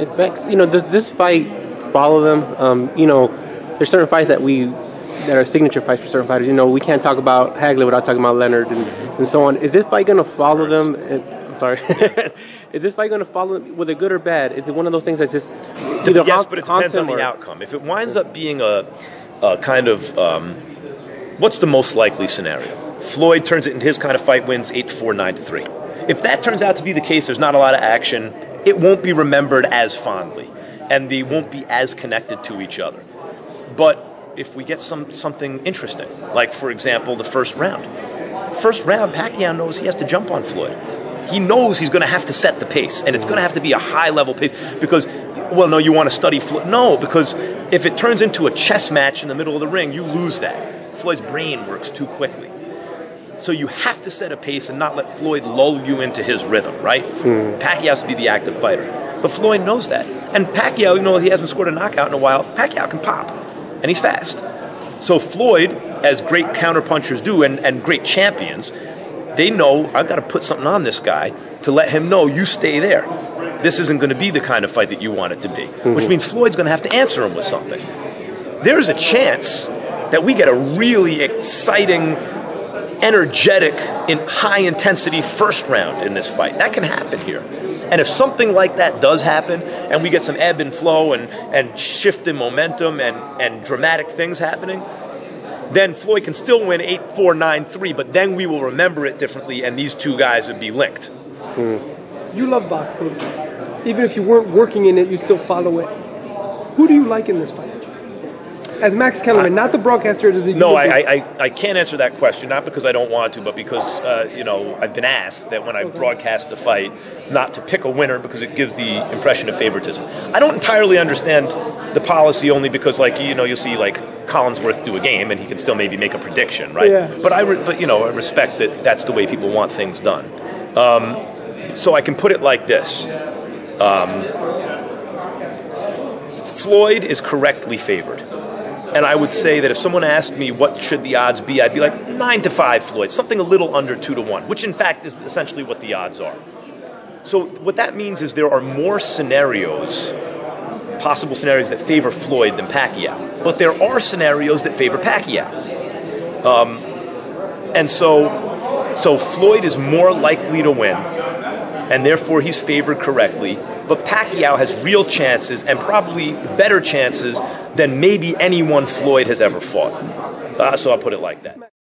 Bex, does this fight follow them? There's certain fights that are signature fights for certain fighters. We can't talk about Hagler without talking about Leonard and so on. Is this fight going to follow them? I'm sorry. Is this fight going to follow them, whether good or bad? Is it one of those things that just either yes, but it depends on the outcome. If it winds up being a kind of what's the most likely scenario? Floyd turns it into his kind of fight, wins 8-4, 9-3. If that turns out to be the case, there's not a lot of action. It won't be remembered as fondly, and they won't be as connected to each other. But if we get something interesting, like, for example, the first round. First round, Pacquiao knows he has to jump on Floyd. He knows he's going to have to set the pace, and it's going to have to be a high-level pace because, well, no, you want to study Floyd. No, because if it turns into a chess match in the middle of the ring, you lose that. Floyd's brain works too quickly. So you have to set a pace and not let Floyd lull you into his rhythm, right? Pacquiao has to be the active fighter. But Floyd knows that. And Pacquiao, he hasn't scored a knockout in a while. Pacquiao can pop, and he's fast. So Floyd, as great counterpunchers do and great champions, they know, I've got to put something on this guy to let him know, you stay there. This isn't going to be the kind of fight that you want it to be, which means Floyd's going to have to answer him with something. There's a chance that we get a really exciting, energetic, high-intensity first round in this fight. That can happen here. And if something like that does happen, and we get some ebb and flow and shift in momentum and dramatic things happening, then Floyd can still win 8-4, 9-3, but then we will remember it differently, and these two guys would be linked. You love boxing. Even if you weren't working in it, you still follow it. Who do you like in this fight? As Max Kellerman, not the broadcaster. No, I can't answer that question, not because I don't want to, but because, I've been asked that when I broadcast the fight, not to pick a winner because it gives the impression of favoritism. I don't entirely understand the policy only because, you'll see, Collinsworth do a game and he can still maybe make a prediction, right? Yeah. But I respect that that's the way people want things done. So I can put it like this. Floyd is correctly favored. And I would say that if someone asked me what should the odds be, I'd be like 9-5 Floyd, something a little under 2-1, which in fact is essentially what the odds are. So what that means is there are more possible scenarios that favor Floyd than Pacquiao. But there are scenarios that favor Pacquiao. And so Floyd is more likely to win, and therefore he's favored correctly. But Pacquiao has real chances, and probably better chances than maybe anyone Floyd has ever fought. So I'll put it like that.